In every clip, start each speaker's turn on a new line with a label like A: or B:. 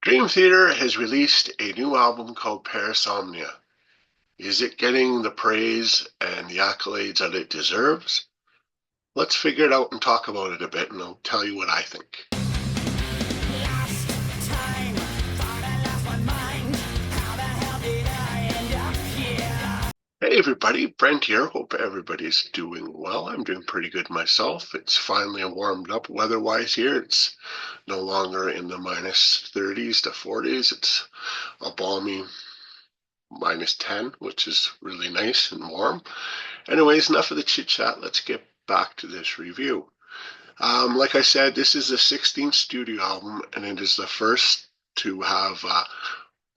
A: Dream Theater has released a new album called Parasomnia. Is it getting the praise and the accolades that it deserves? Let's figure it out and talk about it a bit, and I'll tell you what I think. Hey everybody, Brent here. Hope everybody's doing well. I'm doing pretty good myself. It's finally warmed up weather-wise here. It's no longer in the minus 30s to 40s. It's a balmy minus 10, which is really nice and warm. Anyways, enough of the chit chat. Let's get back to this review. Like I said, this is the 16th studio album, and it is the first to have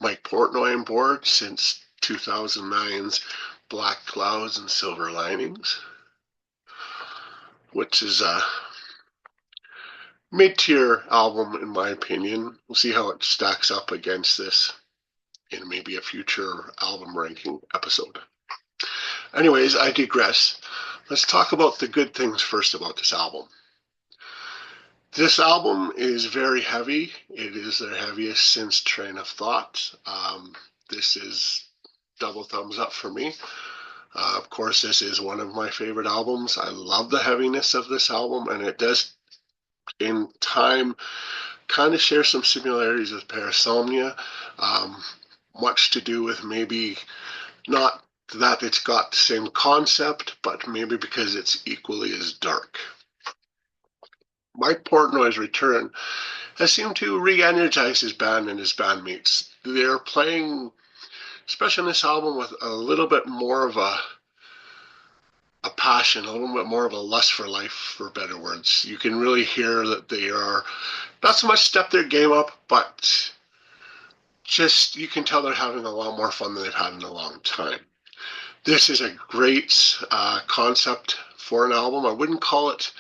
A: Mike Portnoy on board since 2009's Black Clouds and Silver Linings, which is a mid-tier album in my opinion. We'll see how it stacks up against this in maybe a future album ranking episode. Anyways, I digress. Let's talk about the good things first about this album. This album is very heavy. It is their heaviest since Train of Thought. This is double thumbs up for me. Of course, this is one of my favorite albums. I love the heaviness of this album, and it does, in time, kind of share some similarities with Parasomnia. Much to do with maybe not that it's got the same concept, but maybe because it's equally as dark. Mike Portnoy's return has seemed to re-energize his band and his bandmates. They're playing, especially on this album, with a little bit more of a passion, a little bit more of a lust for life, for better words. You can really hear that they are not so much step their game up, but just you can tell they're having a lot more fun than they've had in a long time. This is a great concept for an album. I wouldn't call it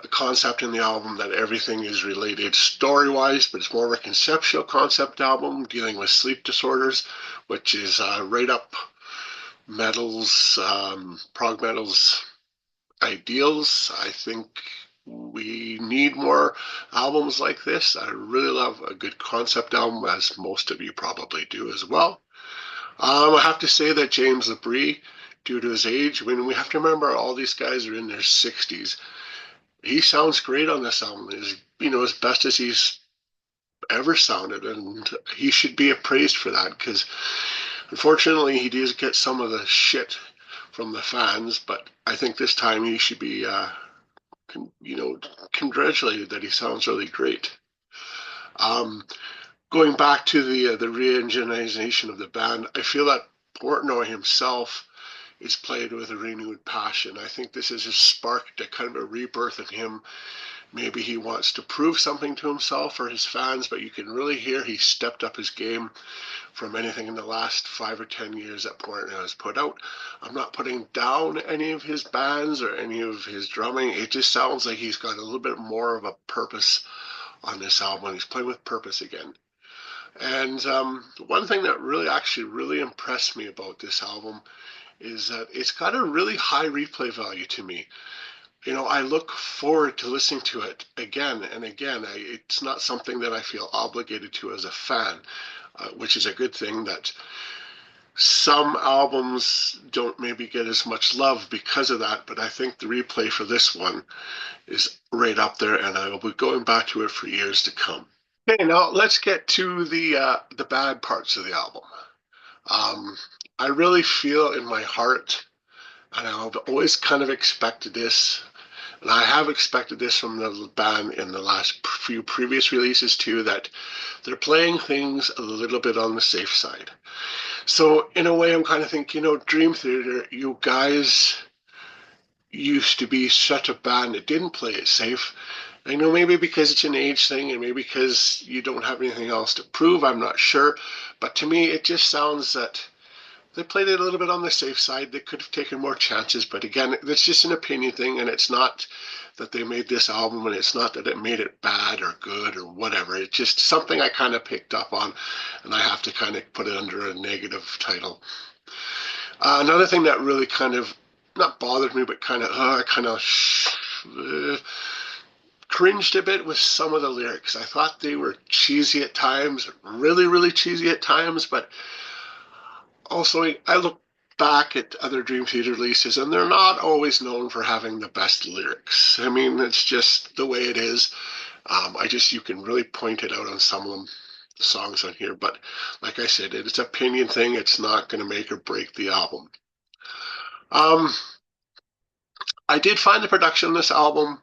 A: a concept in the album that everything is related story-wise, but it's more of a conceptual concept album dealing with sleep disorders, which is right up prog metal's ideals. I think we need more albums like this. I really love a good concept album, as most of you probably do as well. I have to say that James LaBrie, due to his age, when we have to remember all these guys are in their 60s, he sounds great on this album. As best as he's ever sounded, and he should be appraised for that, because unfortunately he does get some of the shit from the fans, but I think this time he should be congratulated that he sounds really great. Going back to the re-energization of the band, I feel that Portnoy himself is played with a renewed passion. I think this has sparked a kind of a rebirth in him. Maybe he wants to prove something to himself or his fans, but you can really hear he stepped up his game from anything in the last 5 or 10 years that Portnoy has put out. I'm not putting down any of his bands or any of his drumming. It just sounds like he's got a little bit more of a purpose on this album. He's playing with purpose again. And one thing that really impressed me about this album is that it's got a really high replay value to me. I look forward to listening to it again and again. It's not something that I feel obligated to as a fan, which is a good thing. That some albums don't maybe get as much love because of that, but I think the replay for this one is right up there, and I will be going back to it for years to come. Okay, now let's get to the bad parts of the album. I really feel in my heart, and I've always kind of expected this, and I have expected this from the band in the last few previous releases too, that they're playing things a little bit on the safe side. So in a way, I'm kind of thinking, Dream Theater, you guys used to be such a band that didn't play it safe. I know maybe because it's an age thing and maybe because you don't have anything else to prove, I'm not sure. But to me, it just sounds that they played it a little bit on the safe side. They could have taken more chances, but again, that's just an opinion thing, and it's not that they made this album, and it's not that it made it bad or good or whatever. It's just something I kind of picked up on, and I have to kind of put it under a negative title. Another thing that really kind of, not bothered me, but kind of cringed a bit with some of the lyrics. I thought they were cheesy at times, really, really cheesy at times, but also I look back at other Dream Theater releases and they're not always known for having the best lyrics. I mean, it's just the way it is. You can really point it out on some of them, the songs on here, but like I said, it's an opinion thing. It's not going to make or break the album. Um, I did find the production on this album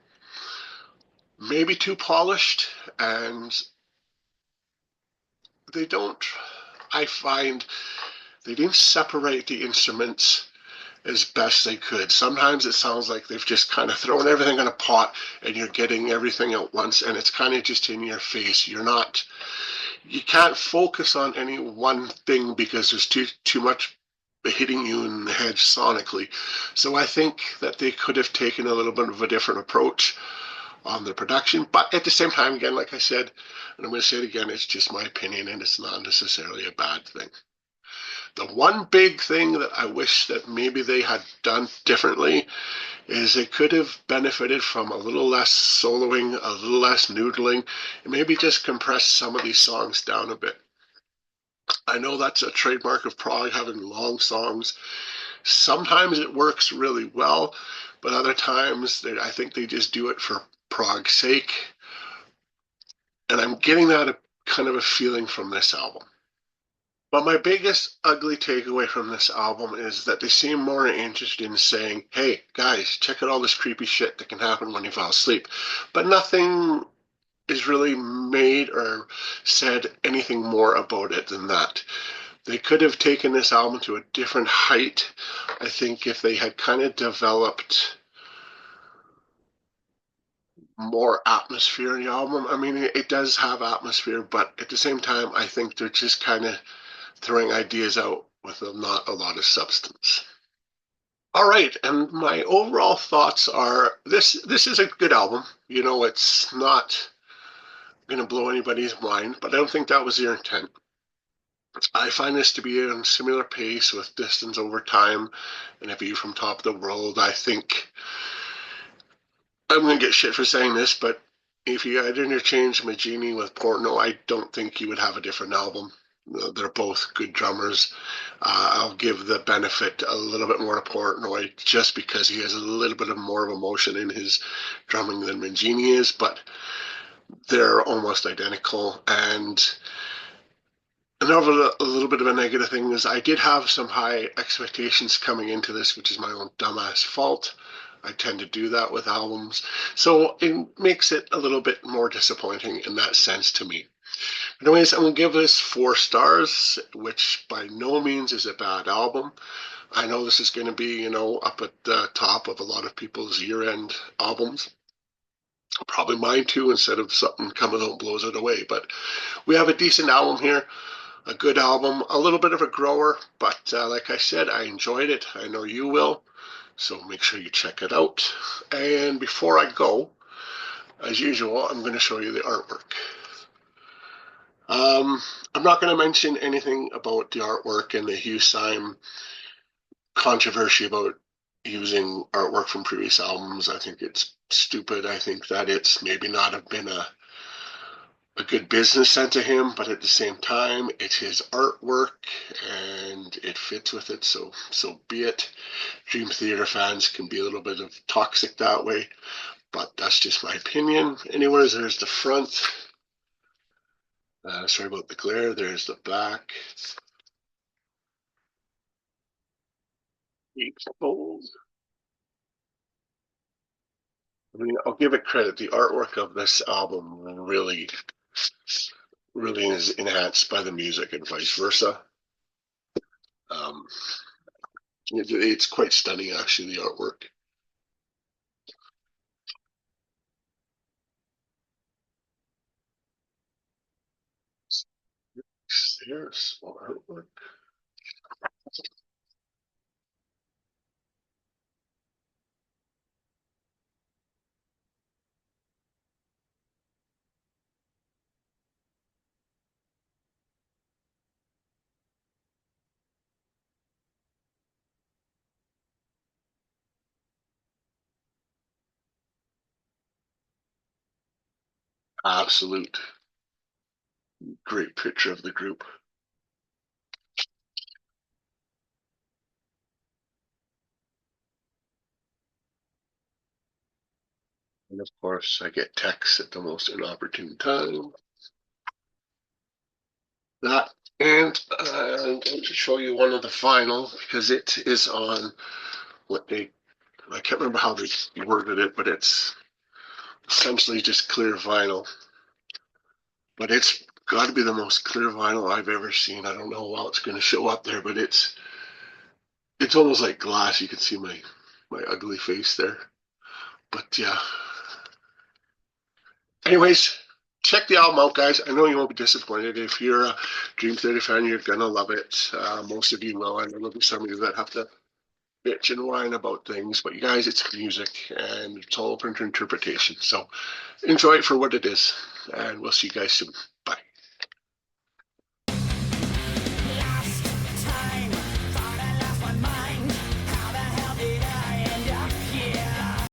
A: maybe too polished, and they don't, I find they didn't separate the instruments as best they could. Sometimes it sounds like they've just kind of thrown everything in a pot and you're getting everything at once and it's kind of just in your face. You can't focus on any one thing because there's too much hitting you in the head sonically. So I think that they could have taken a little bit of a different approach on the production. But at the same time, again, like I said, and I'm going to say it again, it's just my opinion and it's not necessarily a bad thing. The one big thing that I wish that maybe they had done differently is they could have benefited from a little less soloing, a little less noodling, and maybe just compress some of these songs down a bit. I know that's a trademark of Prog, having long songs. Sometimes it works really well, but other times I think they just do it for Prog's sake. And I'm getting that kind of a feeling from this album. But my biggest ugly takeaway from this album is that they seem more interested in saying, hey, guys, check out all this creepy shit that can happen when you fall asleep. But nothing is really made or said anything more about it than that. They could have taken this album to a different height, I think, if they had kind of developed more atmosphere in the album. I mean, it does have atmosphere, but at the same time, I think they're just kind of throwing ideas out with not a lot of substance. All right, and my overall thoughts are this is a good album. You know, it's not going to blow anybody's mind, but I don't think that was their intent. I find this to be a similar pace with Distance Over Time and A View from Top of the World. I think I'm going to get shit for saying this, but if you had interchanged Magini with Portnoy, I don't think you would have a different album. They're both good drummers. I'll give the benefit a little bit more to Portnoy just because he has a little bit of more of emotion in his drumming than Magini is, but they're almost identical. And another a little bit of a negative thing is I did have some high expectations coming into this, which is my own dumbass fault. I tend to do that with albums. So it makes it a little bit more disappointing in that sense to me. Anyways, I'm going to give this 4 stars, which by no means is a bad album. I know this is going to be, up at the top of a lot of people's year-end albums. Probably mine too, instead of something coming out and blows it away. But we have a decent album here, a good album, a little bit of a grower, but like I said, I enjoyed it. I know you will. So make sure you check it out. And before I go, as usual, I'm going to show you the artwork. I'm not going to mention anything about the artwork and the Hugh Syme controversy about using artwork from previous albums. I think it's stupid. I think that it's maybe not have been a good business sense of him, but at the same time, it's his artwork and it fits with it. So be it. Dream Theater fans can be a little bit of toxic that way, but that's just my opinion. Anyways, there's the front. Sorry about the glare. There's the back. Fold. I mean, I'll give it credit. The artwork of this album really is enhanced by the music and vice versa. Um, it's quite stunning, actually, the artwork. There's artwork. Absolute great picture of the group. And of course, I get texts at the most inopportune time. That, and I'm going to show you one of the vinyl because it is on what they, I can't remember how they worded it, but it's essentially just clear vinyl. But it's got to be the most clear vinyl I've ever seen. I don't know how it's going to show up there, but it's almost like glass. You can see my ugly face there. But yeah. Anyways, check the album out, guys. I know you won't be disappointed. If you're a Dream Theater fan, you're gonna love it. Most of you will. I know there'll be some of you that have to bitch and whine about things, but you guys, it's music and it's all open to interpretation. So enjoy it for what it is, and we'll see you guys soon.